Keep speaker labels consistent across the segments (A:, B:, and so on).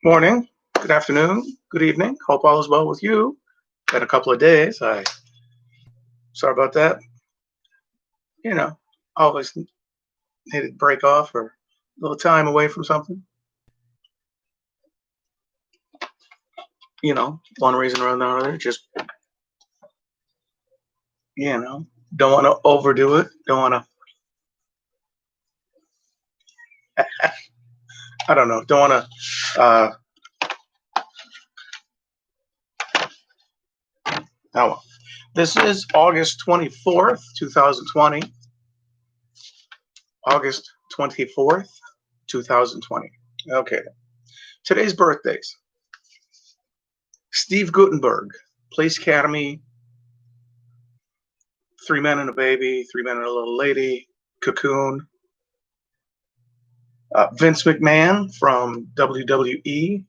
A: Morning, good afternoon, good evening. Hope all is well with you. Been a couple of days. Sorry about that. You know, always needed to break off or a little time away from something. One reason or another. Just you know, don't want to overdo it. Don't want to. I don't know. Don't want to. Oh well. This is August 24th, 2020. August 24th, 2020. Okay. Today's birthdays: Steve Guttenberg, Police Academy, Three Men and a Baby, Three Men and a Little Lady, Cocoon. Vince McMahon from WWE.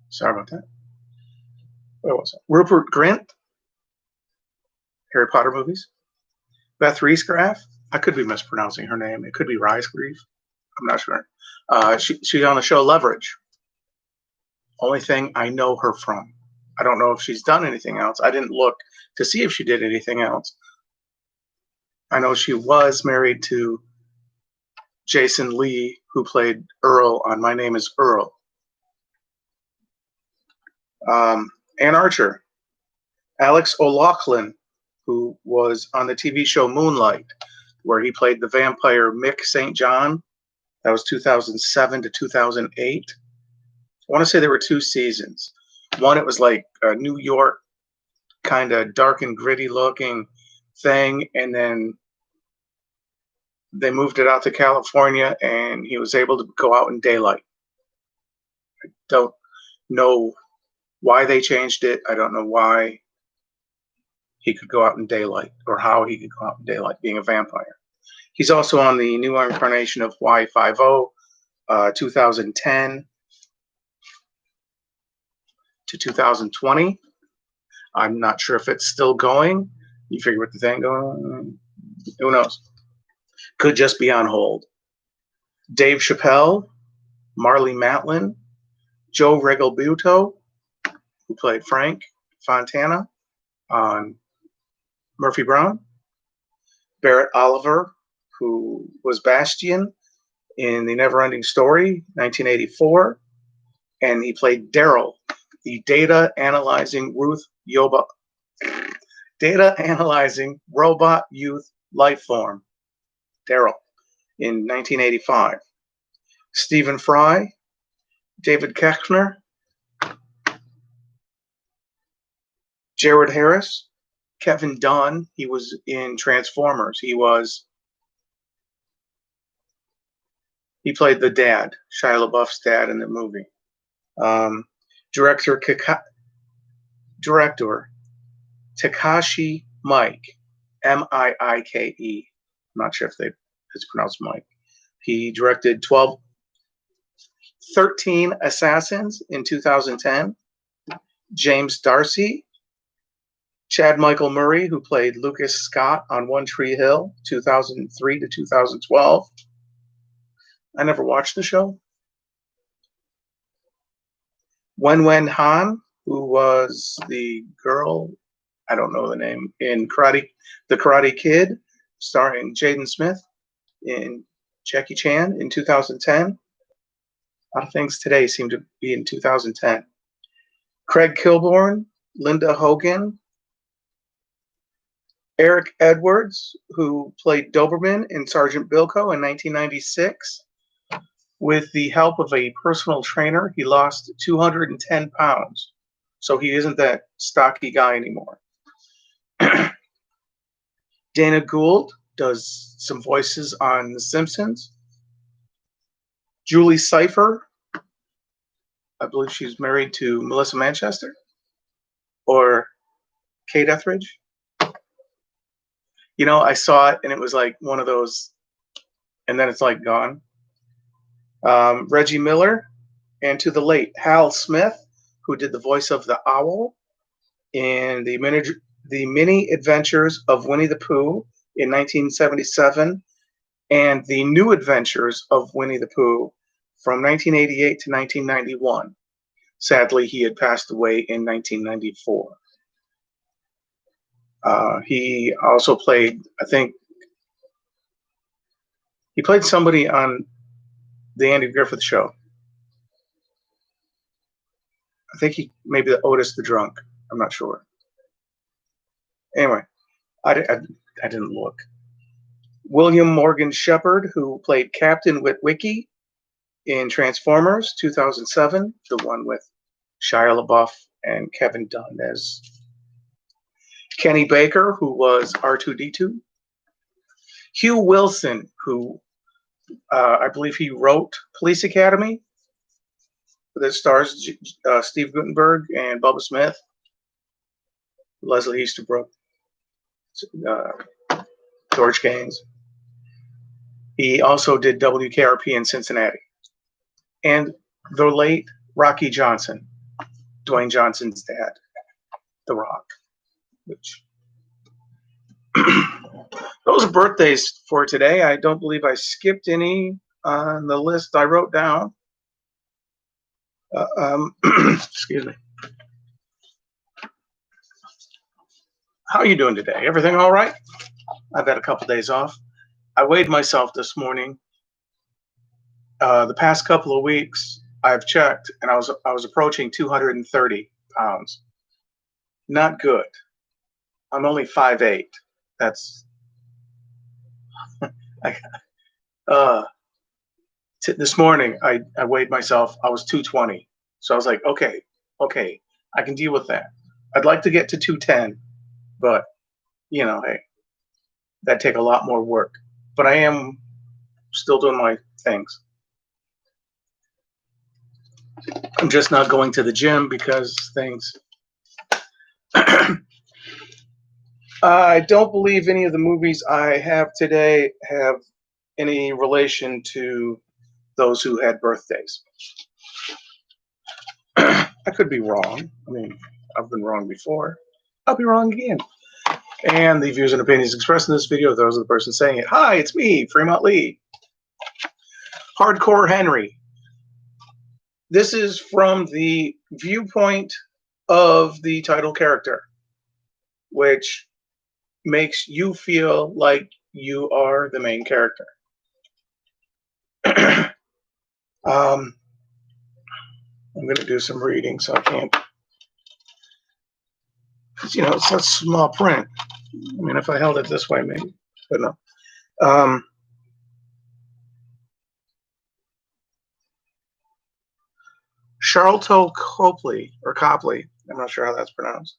A: Sorry about that. Where was it? Rupert Grint, Harry Potter movies. Beth Riesgraf. I could be mispronouncing her name. It could be Riesgrave. I'm not sure. She's on the show Leverage. Only thing I know her from. I don't know if she's done anything else. I didn't look to see if she did anything else. I know she was married to Jason Lee, who played Earl on My Name is Earl. Ann Archer, Alex O'Loughlin, who was on the TV show Moonlight, where he played the vampire Mick St. John. That was 2007 to 2008. I want to say there were two seasons. One, it was like a New York kind of dark and gritty looking thing, and then they moved it out to California, and he was able to go out in daylight. I don't know why they changed it. I don't know why he could go out in daylight or how he could go out in daylight being a vampire. He's also on the new incarnation of Y50, 2010 to 2020. I'm not sure if it's still going. You figure with the thing going, who knows? Could just be on hold. Dave Chappelle, Marley Matlin, Joe Regalbuto, who played Frank Fontana on Murphy Brown, Barrett Oliver, who was Bastian in The Neverending Story, 1984, and he played Daryl, the data analyzing robot youth life form, Daryl, in 1985. Stephen Fry, David Koechner, Jared Harris, Kevin Dunn. He was in Transformers. He played the dad, Shia LaBeouf's dad in the movie. Director Takashi Miike, Miike. I'm not sure if it's pronounced Mike. He directed 13 Assassins in 2010. James Darcy, Chad Michael Murray, who played Lucas Scott on One Tree Hill, 2003 to 2012. I never watched the show. Wen Han, who was the girl, I don't know the name, in The Karate Kid, starring Jaden Smith in Jackie Chan in 2010. A lot of things today seem to be in 2010. Craig Kilborn, Linda Hogan, Eric Edwards, who played Doberman in Sergeant Bilko in 1996. With the help of a personal trainer, he lost 210 pounds. So he isn't that stocky guy anymore. Dana Gould does some voices on The Simpsons. Julie Cypher, I believe she's married to Melissa Manchester or Kate Etheridge. I saw it and it was like one of those, and then it's like gone. Reggie Miller, and to the late Hal Smith, who did the voice of the owl in the Mini Adventures of Winnie the Pooh in 1977, and the New Adventures of Winnie the Pooh from 1988 to 1991. Sadly, he had passed away in 1994. He also played, I think, he played somebody on the Andy Griffith Show. I think he maybe the Otis the Drunk. I'm not sure. Anyway, I didn't look. William Morgan Shepherd, who played Captain Witwicky in Transformers 2007, the one with Shia LaBeouf and Kevin Dunn as Kenny Baker, who was R2D2. Hugh Wilson, who I believe he wrote Police Academy, that stars Steve Guttenberg and Bubba Smith, Leslie Easterbrook, George Gaines. He also did WKRP in Cincinnati. And the late Rocky Johnson, Dwayne Johnson's dad, The Rock. Which those are birthdays for today. I don't believe I skipped any on the list I wrote down. Excuse me. How are you doing today? Everything all right? I've had a couple days off. I weighed myself this morning. The past couple of weeks, I've checked, and I was approaching 230 pounds. Not good. I'm only 5'8". That's this morning I weighed myself. I was 220. So I was like, okay, I can deal with that. I'd like to get to 210, but hey, that'd take a lot more work. But I am still doing my things. I'm just not going to the gym because things. I don't believe any of the movies I have today have any relation to those who had birthdays. I could be wrong. I mean, I've been wrong before. I'll be wrong again. And the views and opinions expressed in this video are those of the person saying it. Hi, it's me, Fremont Lee. Hardcore Henry. This is from the viewpoint of the title character, which makes you feel like you are the main character. I'm going to do some reading, so I can't, because it's such small print. I mean, if I held it this way, maybe, but no. Charlton Copley, I'm not sure how that's pronounced.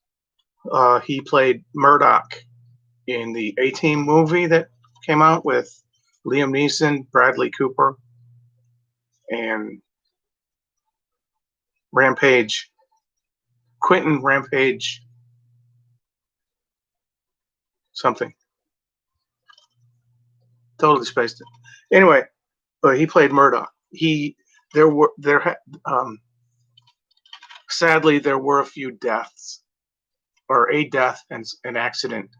A: He played Murdoch in the A-Team movie that came out with Liam Neeson, Bradley Cooper, and Quentin Rampage something. Totally spaced it. Anyway, but he played Murdoch. Sadly, there were a few deaths, or a death and an accident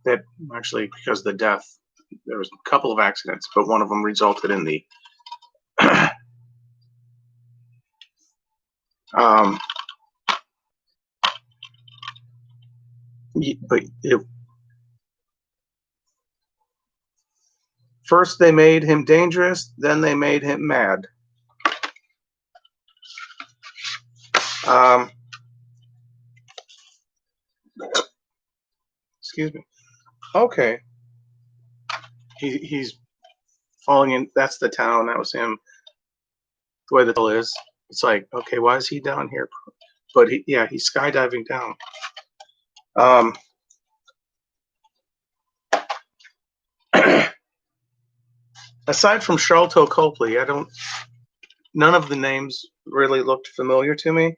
A: that actually, because of the death, there was a couple of accidents, but one of them resulted in the first they made him dangerous, then they made him mad. Excuse me. Okay. He's falling in. That's the town. That was him. The way the hill is. It's like, okay, why is he down here? But he's skydiving down. Aside from Charlton Copley, none of the names really looked familiar to me.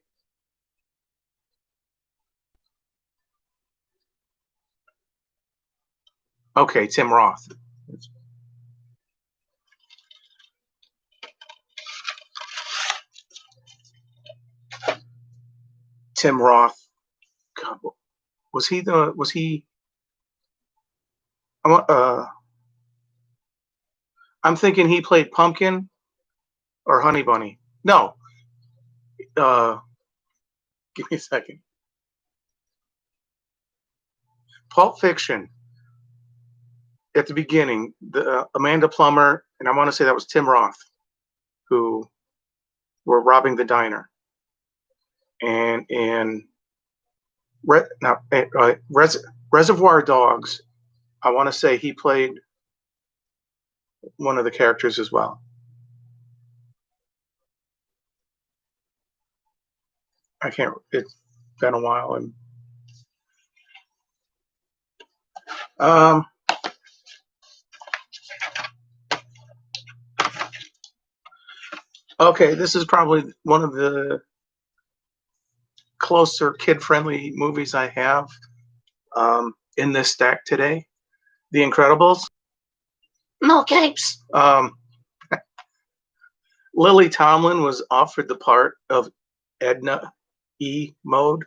A: Okay, Tim Roth. Tim Roth. God, Was he the? Was he? I want. I'm thinking he played Pumpkin or Honey Bunny. No. Uh, give me a second. Pulp Fiction. At the beginning, the Amanda Plummer, and I want to say that was Tim Roth, who were robbing the diner. And in Reservoir Dogs, I want to say he played one of the characters as well. I can't. It's been a while, and um, okay, this is probably one of the closer kid-friendly movies I have in this stack today. The Incredibles. No capes. Lily Tomlin was offered the part of Edna E. Mode,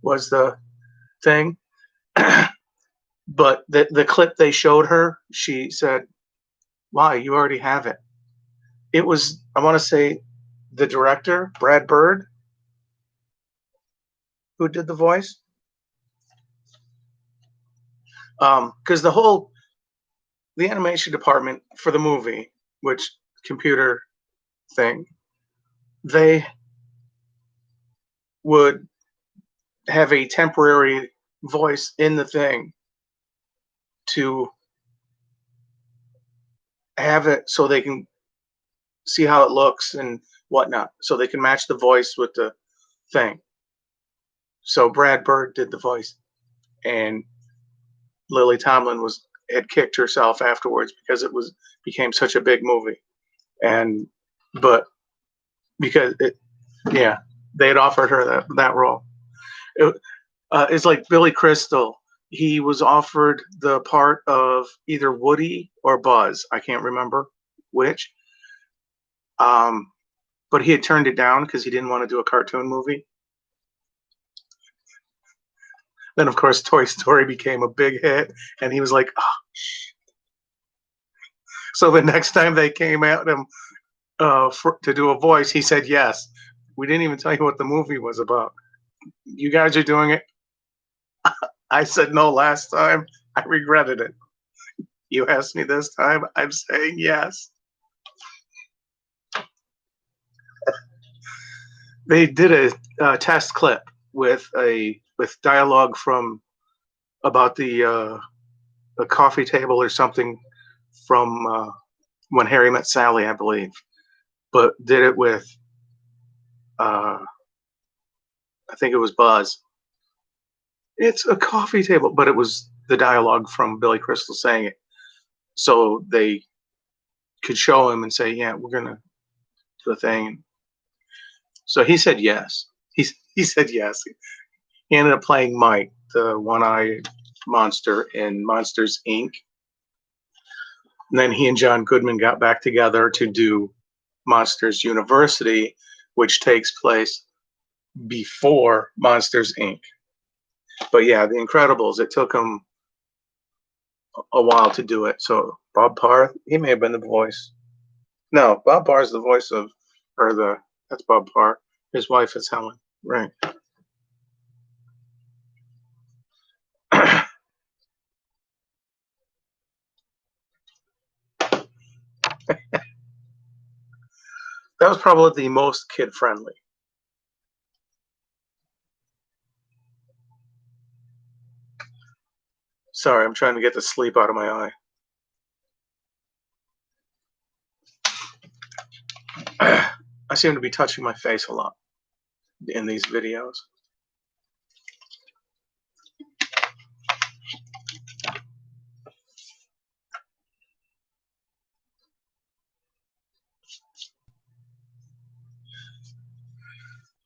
A: was the thing. But the clip they showed her, she said, "Why? You already have it." It was, I want to say, the director, Brad Bird, who did the voice. Because the animation department for the movie, which computer thing, they would have a temporary voice in the thing to have it so they can see how it looks and whatnot, so they can match the voice with the thing. So Brad Bird did the voice, and Lily Tomlin had kicked herself afterwards because it became such a big movie, but because yeah, they had offered her that role. It's like Billy Crystal. He was offered the part of either Woody or Buzz. I can't remember which. But he had turned it down because he didn't want to do a cartoon movie. Then, of course, Toy Story became a big hit, and he was like, "Oh, shit." So the next time they came at him to do a voice, he said yes. We didn't even tell you what the movie was about. You guys are doing it. I said no last time. I regretted it. You asked me this time. I'm saying yes. They did a test clip with dialogue from about the coffee table or something from When Harry Met Sally, I believe, but did it with I think it was Buzz. It's a coffee table, but it was the dialogue from Billy Crystal saying it, so they could show him and say, "Yeah, we're gonna do a thing." So he said yes. He said yes. He ended up playing Mike, the one-eyed monster in Monsters Inc. And then he and John Goodman got back together to do Monsters University, which takes place before Monsters Inc. But yeah, The Incredibles, it took him a while to do it. So Bob Parr, he may have been the voice. No, Bob Parr is the voice of, that's Bob Parr. His wife is Helen. Right. That was probably the most kid-friendly. Sorry, I'm trying to get the sleep out of my eye. I seem to be touching my face a lot in these videos.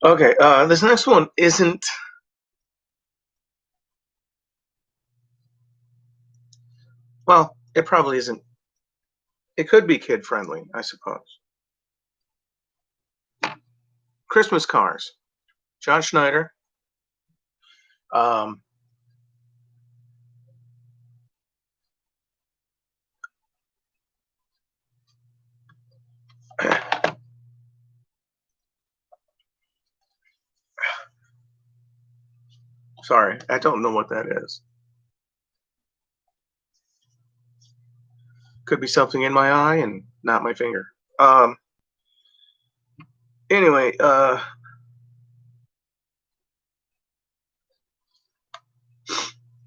A: Okay, this next one isn't. Well, it probably isn't. It could be kid-friendly, I suppose. Christmas Cars. John Schneider, Um, sorry, I don't know what that is. Could be something in my eye and not my finger. Um, anyway,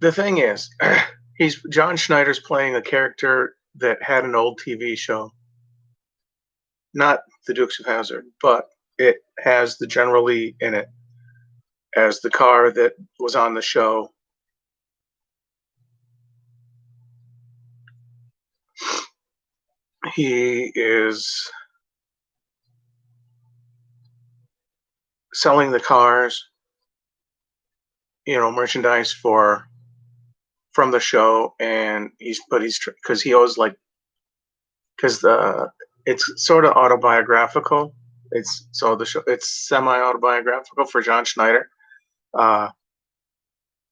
A: the thing is, he's John Schneider's playing a character that had an old TV show, not the Dukes of Hazzard, but it has the General Lee in it as the car that was on the show. He is selling the cars, merchandise for from the show, and he's because he owes like because the it's sort of autobiographical. It's so the show it's semi autobiographical for John Schneider, uh,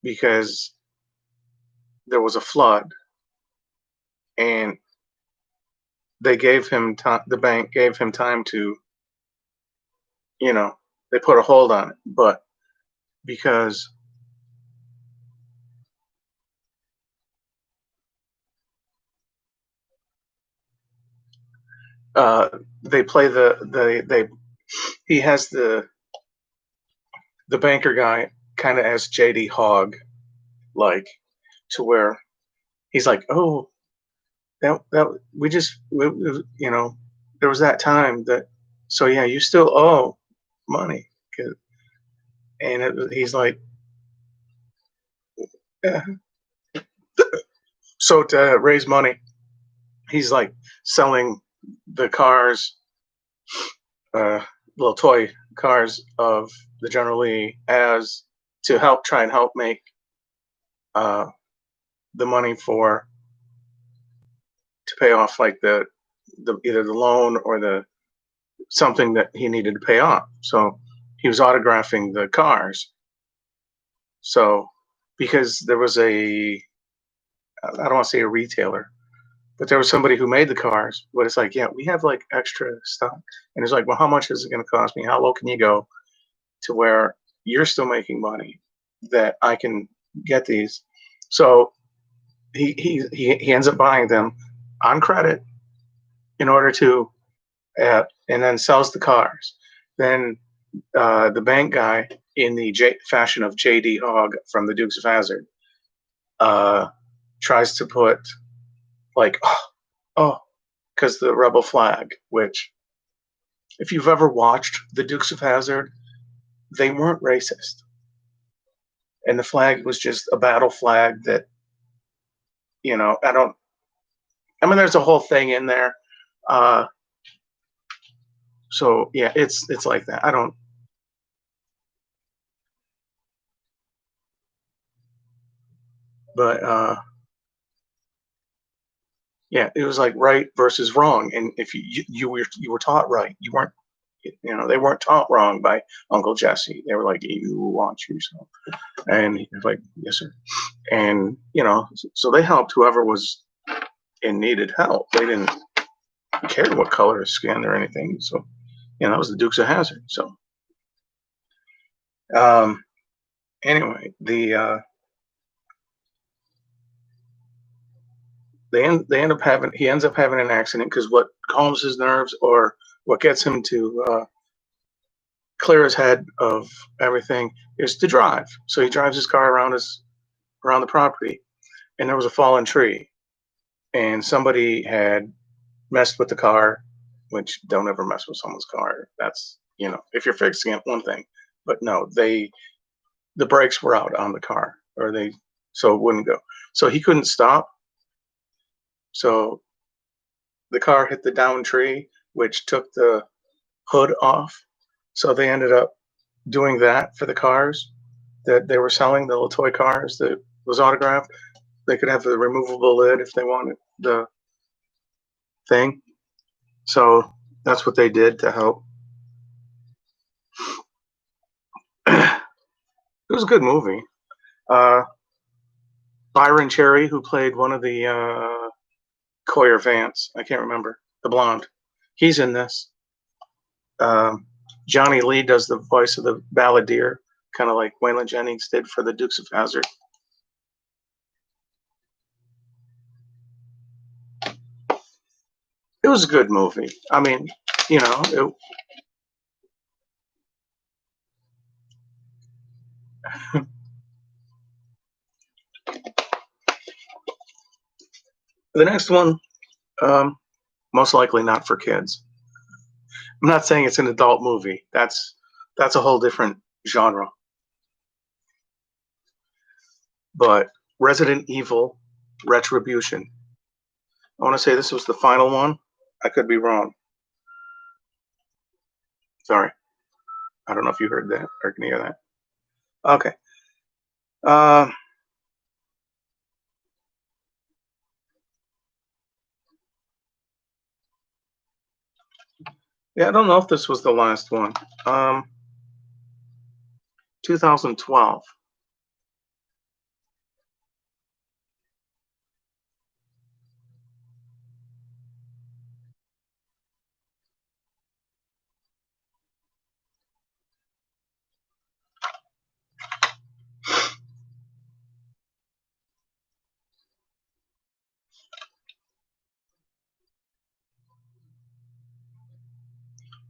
A: because there was a flood and they gave him time. The bank gave him time to, you know, they put a hold on it, but because uh, they play they he has the banker guy kind of as JD Hogg, like to where he's like, oh, that we just there was that time that, so yeah, you still owe money. And he's like, yeah. So to raise money, he's like selling the cars, uh, little toy cars of the General Lee as to help try and help make uh, the money for to pay off like the either the loan or the something that he needed to pay off. So he was autographing the cars. So because there was I don't want to say a retailer, but there was somebody who made the cars. But it's like, yeah, we have like extra stock, and it's like, well, how much is it going to cost me? How low can you go to where you're still making money that I can get these? So he ends up buying them on credit in order to, and then sells the cars. Then the bank guy in the fashion of J.D. Hogg from the Dukes of Hazzard uh, tries to put like, oh, because the rebel flag, which if you've ever watched the Dukes of Hazzard, they weren't racist, and the flag was just a battle flag that, I don't. I mean, there's a whole thing in there. Uh, so yeah, it's like that. I don't. But yeah, it was like right versus wrong, and if you were taught right, you weren't. They weren't taught wrong by Uncle Jesse. They were like, "You want you so," and he was like, "Yes, sir." And so they helped whoever was in needed help. They didn't care what color of skin or anything. So that was the Dukes of Hazzard. So um, anyway, they end up having he ends up having an accident because what calms his nerves or what gets him to clear his head of everything is to drive. So he drives his car around the property, and there was a fallen tree, and somebody had messed with the car, which don't ever mess with someone's car. That's if you're fixing it, one thing, but no, the brakes were out on the car, or so it wouldn't go. So he couldn't stop. So the car hit the down tree, which took the hood off. So they ended up doing that for the cars that they were selling, the little toy cars that was autographed. They could have the removable lid if they wanted the thing. So that's what they did to help. It was a good movie. Uh, Byron Cherry, who played one of the Coyer Vance, I can't remember, the blonde. He's in this. Um, Johnny Lee does the voice of the balladeer, kind of like Waylon Jennings did for the Dukes of Hazzard. It was a good movie. I mean, you know, the next one, um, most likely not for kids. I'm not saying it's an adult movie. That's a whole different genre. But Resident Evil Retribution. I want to say this was the final one. I could be wrong. Sorry. I don't know if you heard that or can you hear that. Okay. Uh, yeah, I don't know if this was the last one. 2012.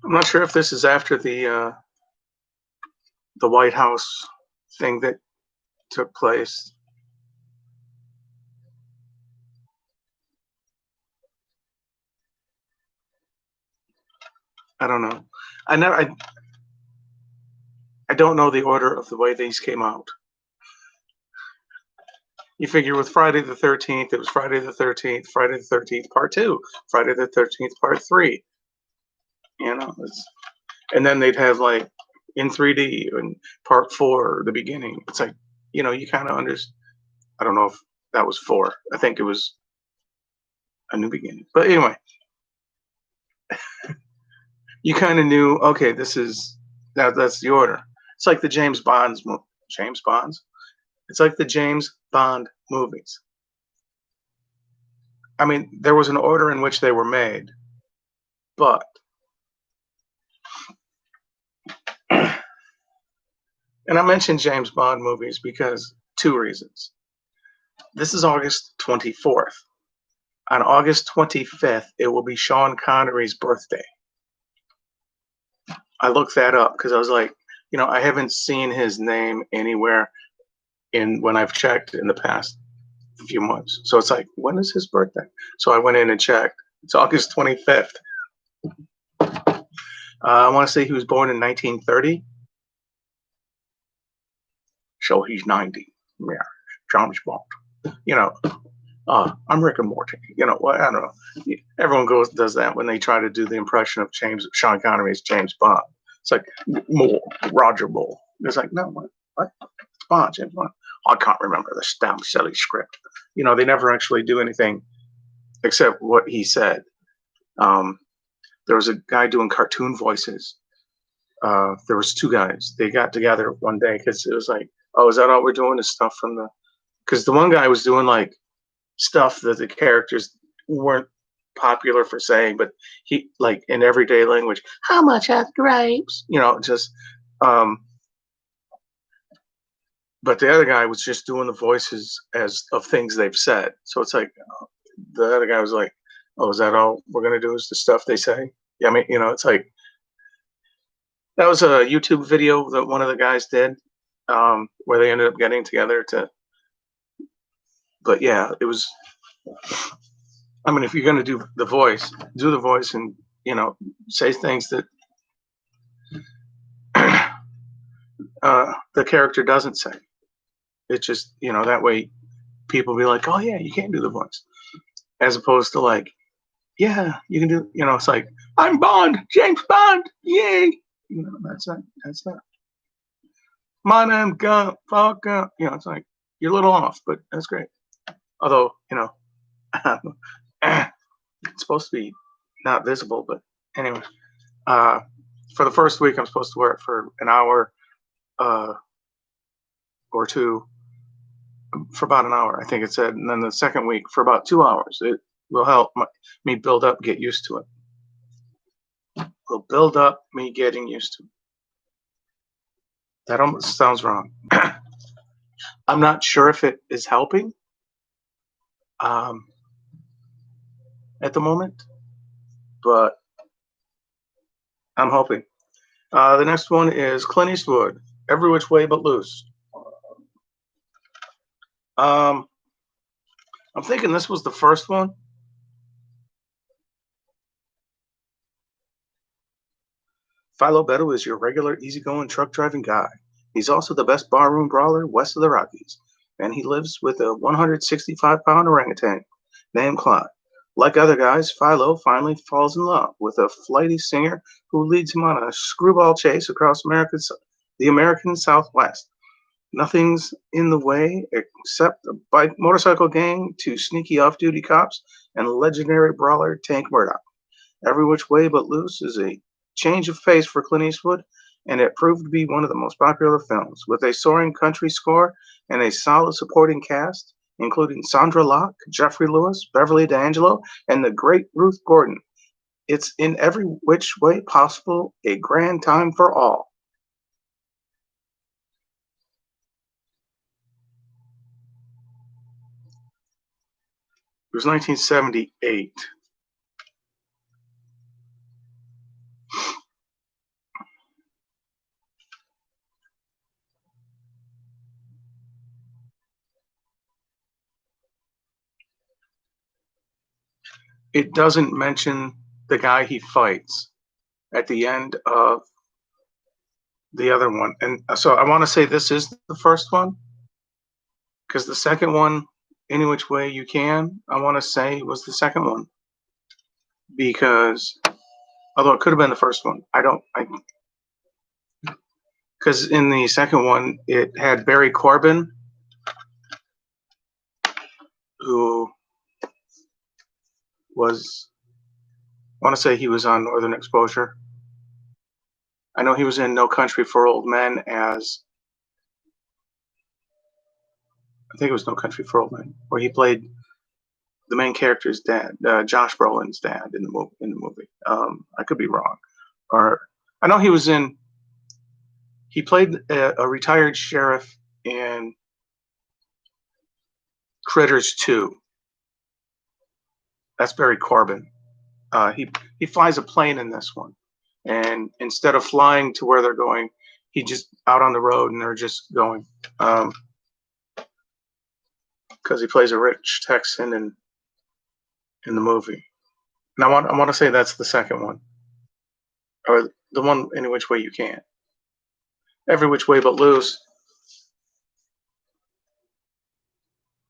A: I'm not sure if this is after the White House thing that took place. I don't know. I never. I don't know the order of the way these came out. You figure with Friday the 13th, it was Friday the 13th, Friday the 13th Part Two, Friday the 13th Part Three. You know, and then they'd have like in 3D and Part Four, the beginning. It's like, you know, you kind of understand. I don't know if that was four. I think it was a new beginning. But anyway, you kind of knew. Okay, this is that's the order. It's like the James Bonds. It's like the James Bond movies. I mean, there was an order in which they were made, but and I mentioned James Bond movies because two reasons. This is August 24th. On August 25th, it will be Sean Connery's birthday. I looked that up because I was like, you know, I haven't seen his name anywhere in when I've checked in the past few months. So it's like, when is his birthday? So I went in and checked. It's August 25th. I want to say he was born in 1930. So he's 90. Yeah, James Bond. You know, I'm Rick and Morty. You know, well, I don't know. Everyone does that when they try to do the impression of Sean Connery as James Bond. It's like Roger Moore. It's like, no, what? It's Bond, James Bond. I can't remember the damn silly script. You know, they never actually do anything except what he said. There was a guy doing cartoon voices. There was two guys. They got together one day because it was like, oh, is that all we're doing? Is stuff from the? Because the one guy was doing like stuff that the characters weren't popular for saying, but he like in everyday language. How much are grapes? You know, just. But the other guy was just doing the voices as of things they've said. So it's like the other guy was like, "Oh, is that all we're gonna do? Is the stuff they say?" Yeah, I mean, you know, it's like that was a YouTube video that one of the guys did, where they ended up getting together to. But yeah, it was. I mean, if you're gonna do the voice, and you know, say things that the character doesn't say. It's just, you know, that way people be like, "Oh yeah, you can do the voice," as opposed to like, "Yeah, you can do." You know, it's like, "I'm Bond, James Bond, yay!" You know, that's not. That's not. My name Gun, fuck up. You know, it's like you're a little off, but that's great. Although, you know, it's supposed to be not visible, but anyway. Uh, for the first week, I'm supposed to wear it for an hour or two, for about an hour, I think it said, and then the second week for about 2 hours. It will help me build up, get used to it. Will build up me getting used to it. That almost sounds wrong. I'm not sure if it is helping um, at the moment, but I'm hoping. The next one is Clint Eastwood, Every Which Way But Loose. Um, I'm thinking this was the first one. Philo Beto is your regular, easygoing truck driving guy. He's also the best barroom brawler west of the Rockies, and he lives with a 165-pound orangutan named Clyde. Like other guys, Philo finally falls in love with a flighty singer who leads him on a screwball chase across the American Southwest. Nothing's in the way except a bike motorcycle gang, two sneaky off-duty cops, and legendary brawler Tank Murdoch. Every Which Way But Loose is a change of pace for Clint Eastwood, and it proved to be one of the most popular films, with a soaring country score and a solid supporting cast, including Sandra Locke, Jeffrey Lewis, Beverly D'Angelo, and the great Ruth Gordon. It's in every which way possible a grand time for all. It was 1978. It doesn't mention the guy he fights at the end of the other one. And so I want to say this is the first one because the second one, Any Which Way You Can, I want to say was the second one because although it could have been the first one, because in the second one it had Barry Corbin, who was, I want to say he was on Northern Exposure. I know he was in No Country for Old Men as, I think it was No Country for Old Men, where he played the main character's dad, Josh Brolin's dad in the movie. I could be wrong, or I know he was in. He played a retired sheriff in Critters 2. That's Barry Corbin. He flies a plane in this one, and instead of flying to where they're going, he just out on the road and they're just going. Because he plays a rich Texan in the movie. And I want to say that's the second one, or the one Any Which Way You Can. Every Which Way But Loose.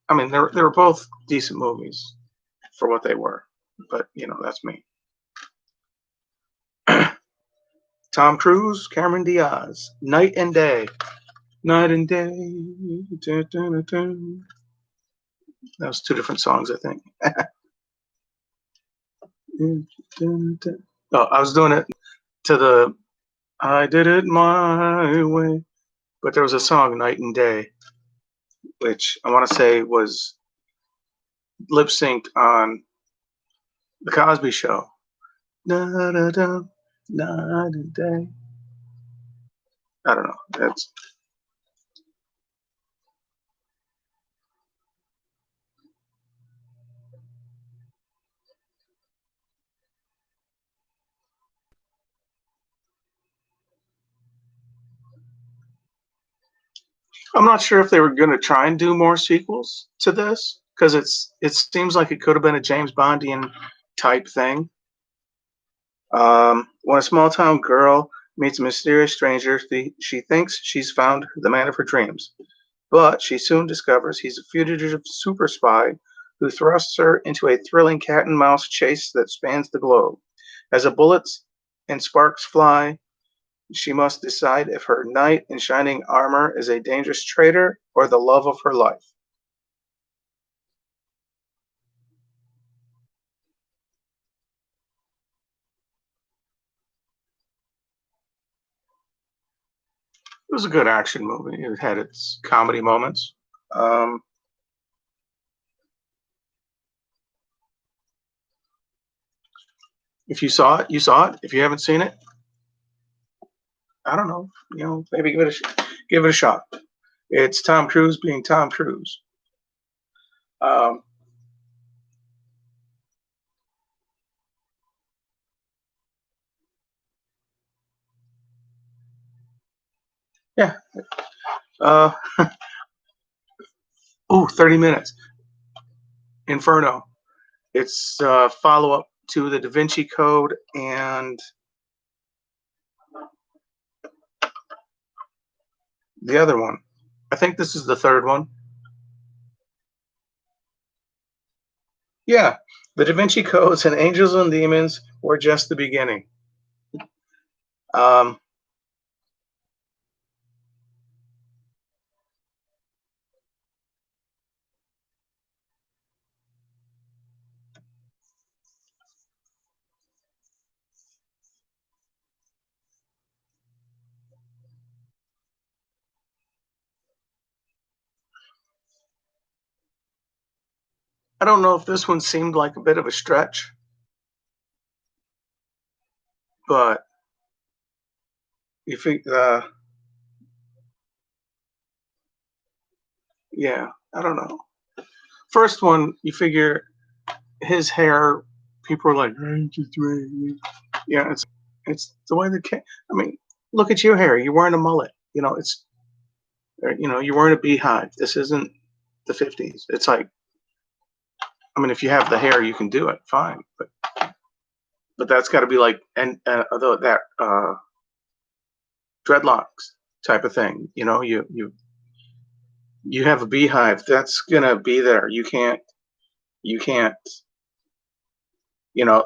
A: I mean, they were both decent movies for what they were, but that's me. Tom Cruise, Cameron Diaz, Night and Day, Night and Day. Dun, dun, dun, dun. That was two different songs, I think. Oh, I was doing it to the I Did It My Way, but there was a song, Night and Day, which I want to say was lip synced on The Cosby Show. Da, da, da, night and day. I don't know. I'm not sure if they were going to try and do more sequels to this because it seems like it could have been a James Bondian type thing. When a small town girl meets a mysterious stranger, she thinks she's found the man of her dreams, but she soon discovers he's a fugitive super spy who thrusts her into a thrilling cat and mouse chase that spans the globe. As the bullets and sparks fly, she must decide if her knight in shining armor is a dangerous traitor or the love of her life. It was a good action movie. It had its comedy moments. If you saw it, you saw it. If you haven't seen it, I don't know. Maybe give it a shot. It's Tom Cruise being Tom Cruise. Um, yeah. Uh, 30 minutes. Inferno. It's follow up to the Da Vinci Code and the other one. I think this is the third one. Yeah, the Da Vinci Codes and Angels and Demons were just the beginning. Um, I don't know if this one seemed like a bit of a stretch, but you think, yeah, I don't know. First one, you figure his hair. People are like, "Hey, just wait." Yeah, it's the way the cat. I mean, look at your hair. You're wearing a mullet. You're wearing a beehive. This isn't the '50s. It's like, I mean, if you have the hair, you can do it, fine. But that's got to be like, and although that dreadlocks type of thing. You have a beehive. That's gonna be there. You can't.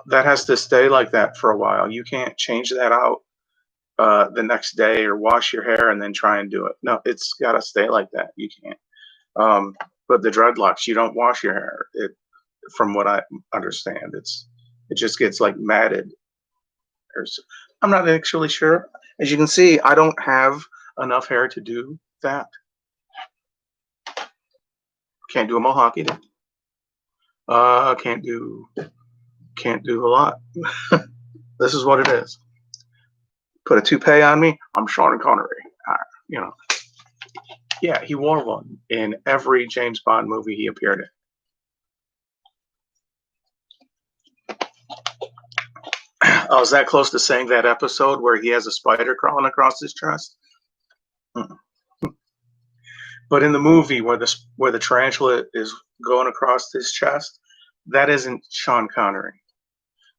A: That has to stay like that for a while. You can't change that out the next day or wash your hair and then try and do it. No, it's got to stay like that. You can't. But the dreadlocks, you don't wash your hair. From what I understand, it just gets like matted. I'm not actually sure. As you can see, I don't have enough hair to do that. Can't do a mohawk either. Can't do a lot. This is what it is. Put a toupee on me, I'm Sean Connery. Uh, you know, yeah, he wore one in every James Bond movie he appeared in. I was that close to saying that episode where he has a spider crawling across his chest. Mm. But in the movie where the tarantula is going across his chest, that isn't Sean Connery.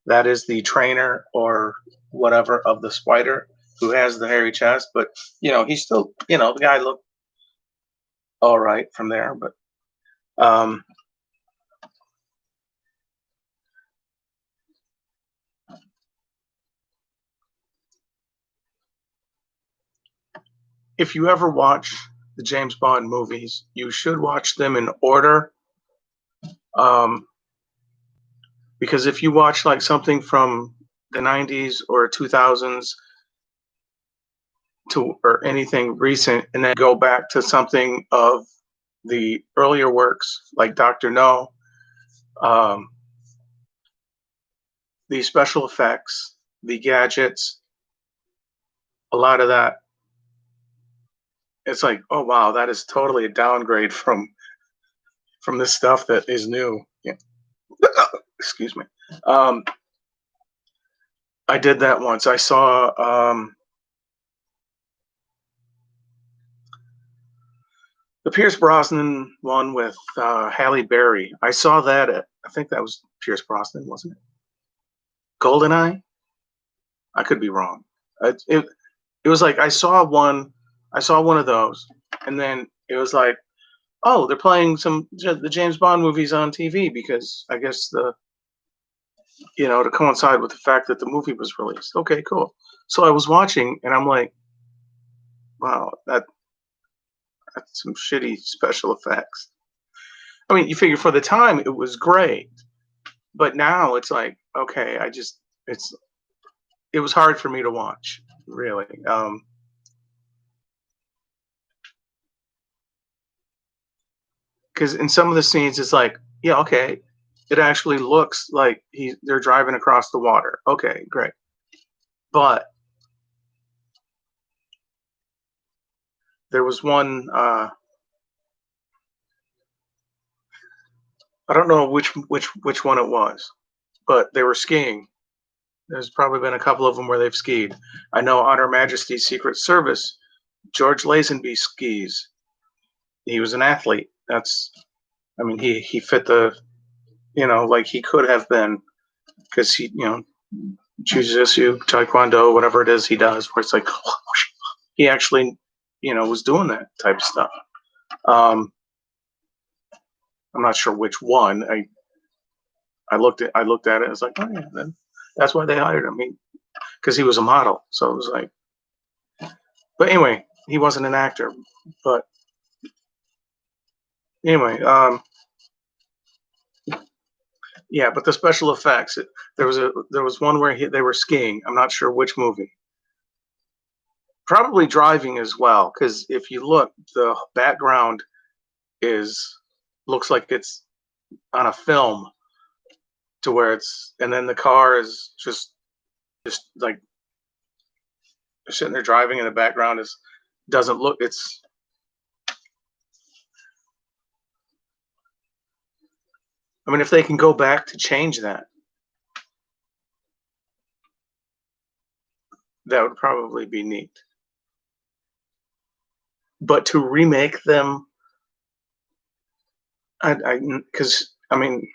A: That is the trainer or whatever of the spider who has the hairy chest. But he's still, the guy looked all right from there. But um, if you ever watch the James Bond movies, you should watch them in order. Um, because if you watch like something from the '90s or 2000s or anything recent, and then go back to something of the earlier works like Doctor No, um, the special effects, the gadgets, a lot of that, it's like, oh wow, that is totally a downgrade from the stuff that is new. Yeah. Excuse me. Um, I did that once. I saw the Pierce Brosnan one with Halle Berry. I saw that I think that was Pierce Brosnan, wasn't it? Goldeneye. I could be wrong. It was like I saw one of those, and then it was like, oh, they're playing the James Bond movies on TV because I guess to coincide with the fact that the movie was released. Okay, cool. So I was watching, and I'm like, wow, that's some shitty special effects. I mean, you figure for the time it was great, but now it's like, okay, it was hard for me to watch, really. Because in some of the scenes, it's like, yeah, okay, It actually looks like they're driving across the water. Okay, great. But there was one. I don't know which one it was, but they were skiing. There's probably been a couple of them where they've skied. I know on Her Majesty's Secret Service, George Lazenby skis. He was an athlete. I mean, he fit the, like he could have been, because jujitsu, taekwondo, whatever it is he does, where it's like he actually, was doing that type of stuff. I'm not sure which one. I looked at it. It's like, oh yeah, then that's why they hired him. Because he was a model. So it was like, but anyway, he wasn't an actor. But anyway, yeah. But the special effects. There was one where they were skiing. I'm not sure which movie. Probably driving as well, because if you look, the background is looks like it's on a film, to where and then the car is just like sitting there driving, and the background doesn't look. I mean, if they can go back to change that, that would probably be neat. But to remake them, because I mean,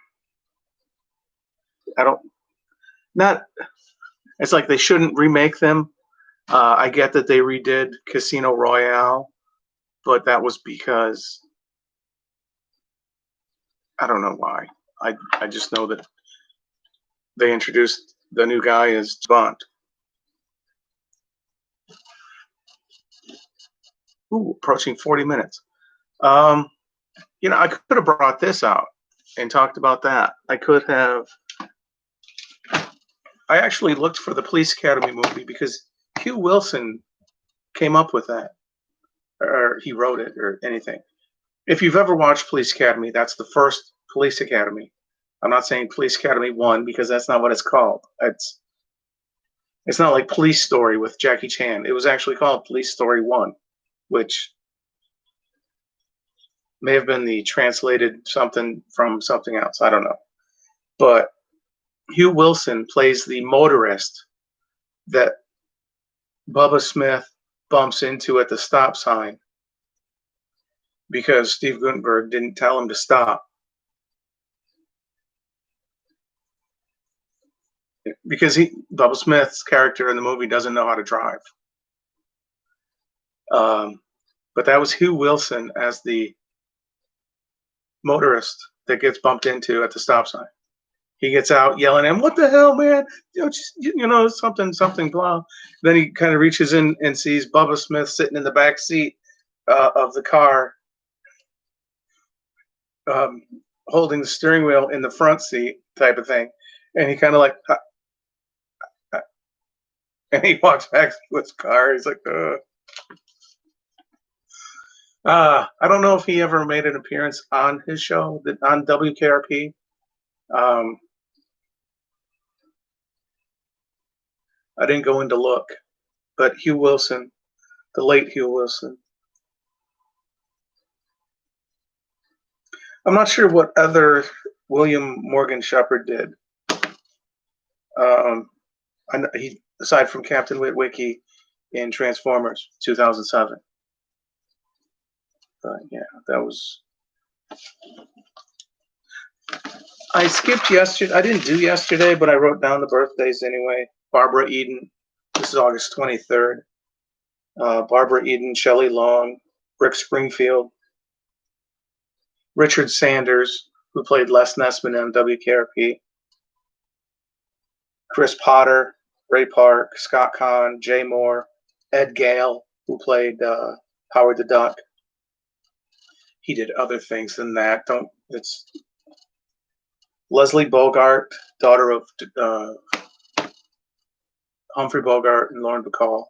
A: I don't not. It's like they shouldn't remake them. I get that they redid Casino Royale, but that was because I don't know why. I just know that they introduced the new guy as Bond. Ooh, approaching 40 minutes. Um, I could have brought this out and talked about that. I actually looked for the Police Academy movie because Hugh Wilson came up with that, or he wrote it, or anything. If you've ever watched Police Academy, that's the first Police Academy. I'm not saying Police Academy 1 because that's not what it's called. It's not like Police Story with Jackie Chan. It was actually called Police Story 1, which may have been the translated something from something else. I don't know. But Hugh Wilson plays the motorist that Bubba Smith bumps into at the stop sign because Steve Guttenberg didn't tell him to stop. Because Bubba Smith's character in the movie doesn't know how to drive. But that was Hugh Wilson as the motorist that gets bumped into at the stop sign. He gets out yelling at him, "What the hell, man? Something, blah." Then he kind of reaches in and sees Bubba Smith sitting in the back seat of the car, holding the steering wheel in the front seat, type of thing. And he kind of like, and he walks back to his car. He's like, I don't know if he ever made an appearance on his show, on WKRP. I didn't go in to look, but Hugh Wilson, the late Hugh Wilson. I'm not sure what other William Morgan Shepherd did. Aside from Captain Witwicky in Transformers 2007. Yeah, that was. I skipped yesterday. I didn't do yesterday, but I wrote down the birthdays anyway. Barbara Eden. This is August 23rd. Barbara Eden, Shelley Long, Rick Springfield, Richard Sanders, who played Les Nessman on WKRP, Chris Potter, Ray Park, Scott Kahn, Jay Moore, Ed Gale, who played Howard the Duck. He did other things than that. It's Leslie Bogart, daughter of Humphrey Bogart and Lauren Bacall.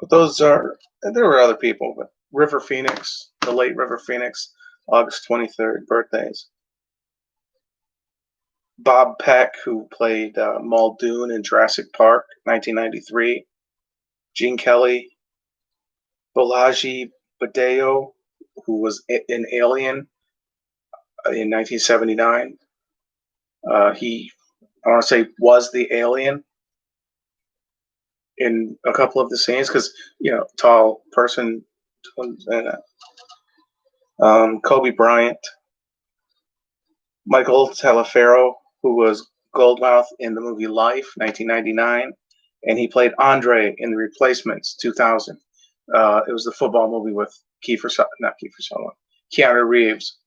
A: But there were other people, but River Phoenix, the late River Phoenix, August 23rd birthdays. Bob Peck, who played Muldoon in Jurassic Park, 1993. Gene Kelly, Bolaji Badeo, who was in Alien in 1979. He, I want to say, was the alien in a couple of the scenes because, tall person. And, Kobe Bryant, Michael Taliaferro, who was Goldmouth in the movie Life, 1999, and he played Andre in The Replacements, 2000. It was the football movie with Keanu Reeves.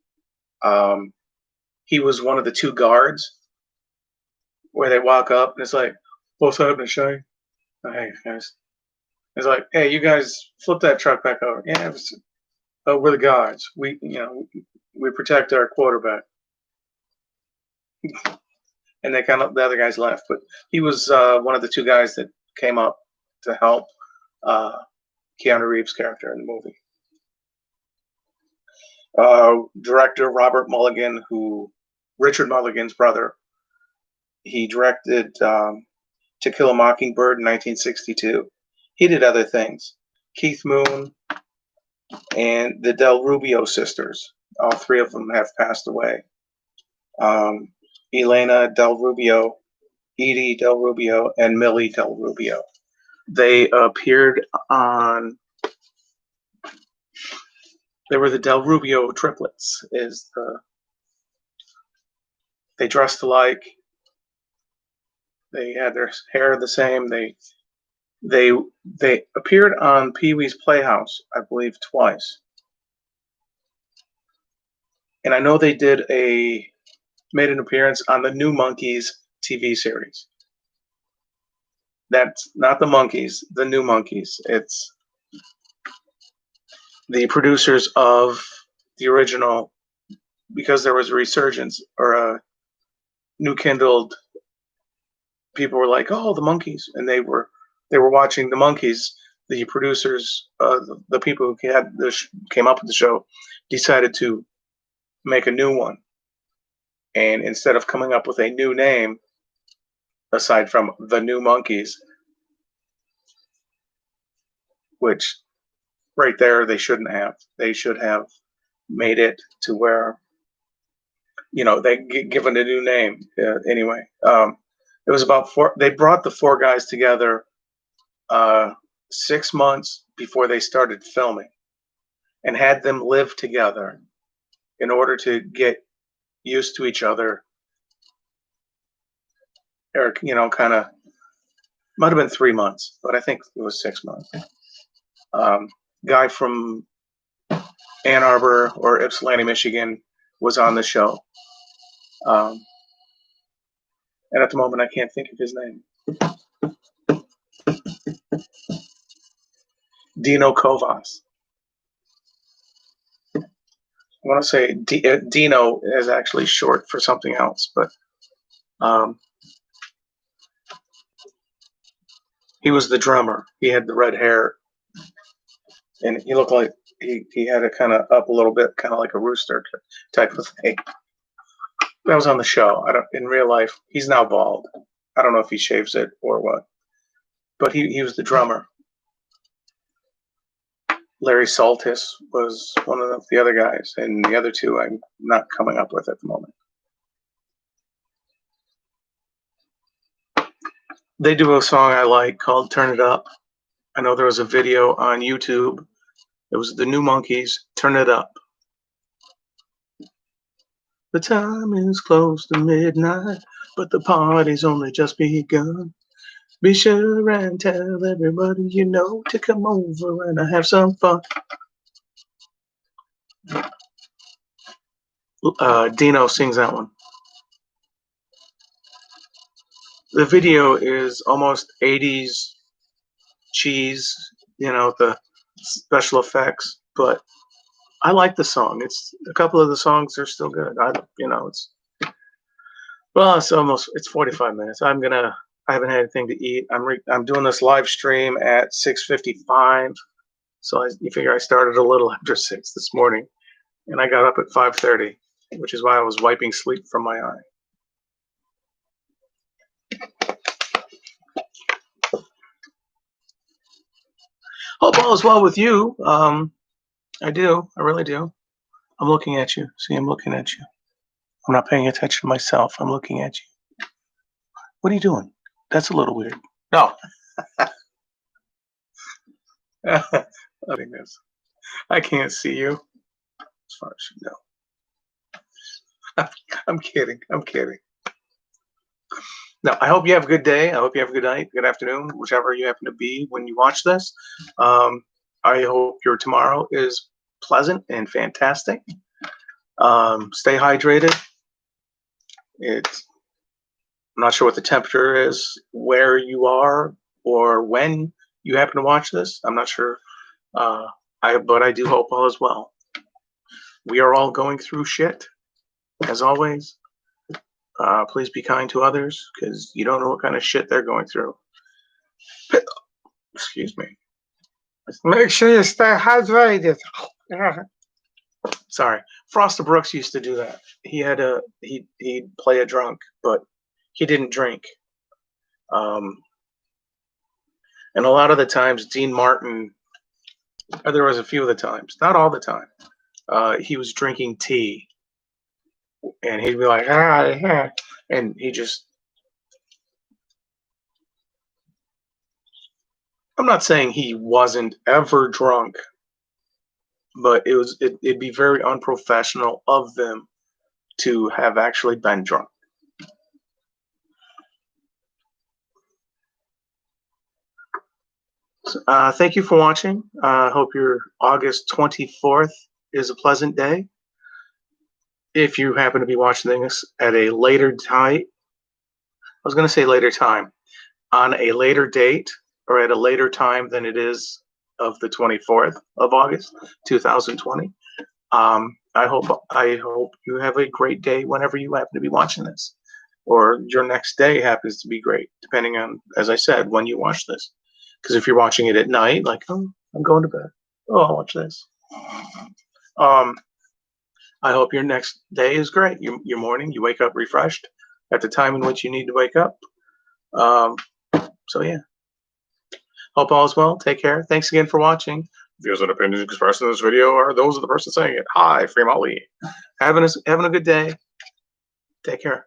A: He was one of the two guards where they walk up and it's like, "What's happening, Shay?" "Hey guys." It's like, "Hey, you guys flip that truck back over." "Yeah, we're the guards. We protect our quarterback." And the other guys left, but he was one of the two guys that came up to help Keanu Reeves' character in the movie. Director Robert Mulligan, Richard Mulligan's brother, he directed To Kill a Mockingbird in 1962. He did other things. Keith Moon and the Del Rubio sisters, all three of them have passed away. Elena Del Rubio, Edie Del Rubio, and Millie Del Rubio. They appeared on. They were the Del Rubio triplets. They dressed alike. They had their hair the same. They appeared on Pee-wee's Playhouse, I believe, twice. And I know they made an appearance on the New Monkeys TV series. That's not the Monkeys, the New Monkeys. It's the producers of the original, because there was a resurgence or a new kindled. People were like, "Oh, the Monkeys," and they were watching the Monkeys. The producers, the people who came up with the show, decided to make a new one. And instead of coming up with a new name, aside from the New Monkeys, which right there they shouldn't have. They should have made it to where, they given a new name. Anyway, it was about they brought the four guys together 6 months before they started filming and had them live together in order to get used to each other. Or, kind of, might have been 3 months, but I think it was 6 months. Guy from Ann Arbor or Ypsilanti, Michigan was on the show. And at the moment, I can't think of his name. Dino Kovas. I want to say Dino is actually short for something else, but he was the drummer. He had the red hair, and he looked like he had it kind of up a little bit, kind of like a rooster type of thing. That was on the show. In real life, he's now bald. I don't know if he shaves it or what, but he was the drummer. Larry Saltis was one of the other guys, and the other two I'm not coming up with at the moment. They do a song I like called "Turn It Up." I know there was a video on YouTube. It was the New Monkeys, "Turn It Up." The time is close to midnight, but the party's only just begun. Be sure and tell everybody you know to come over and have some fun. Dino sings that one. The video is almost 80s cheese, the special effects, but I like the song. It's a couple of the songs are still good. It's 45 minutes. I haven't had anything to eat. I'm doing this live stream at 6:55, So you figure I started a little after 6 this morning, and I got up at 5:30, which is why I was wiping sleep from my eye. Hope all is well with you. I do. I really do. I'm looking at you. See, I'm looking at you. I'm not paying attention to myself. I'm looking at you. What are you doing? That's a little weird. No. I can't see you, as far as you know. I'm kidding. I'm kidding. No, I hope you have a good day. I hope you have a good night, good afternoon, whichever you happen to be when you watch this. I hope your tomorrow is pleasant and fantastic. Stay hydrated. I'm not sure what the temperature is where you are or when you happen to watch this. I'm not sure. But I do hope all is well. We are all going through shit, as always. Please be kind to others, because you don't know what kind of shit they're going through. Excuse me.
B: Make sure you stay hydrated.
A: Sorry, Foster Brooks used to do that. He'd play a drunk, but he didn't drink. And a lot of the times, Dean Martin, there was a few of the times, not all the time, he was drinking tea, and he'd be like, yeah, and he just. I'm not saying he wasn't ever drunk, but it'd be very unprofessional of them to have actually been drunk. So, thank you for watching. I hope your August 24th is a pleasant day. If you happen to be watching this at a later time, I was going to say later time, on a later date or at a later time than it is of the 24th of August, 2020. I hope you have a great day whenever you happen to be watching this, or your next day happens to be great, depending on, as I said, when you watch this. Because if you're watching it at night, like, oh, I'm going to bed. Oh, I'll watch this. I hope your next day is great. Your morning, you wake up refreshed at the time in which you need to wake up. So yeah. Hope all is well. Take care. Thanks again for watching. Views and opinions expressed in this video are those of the person saying it. Hi, Fremont Lee. Having a good day. Take care.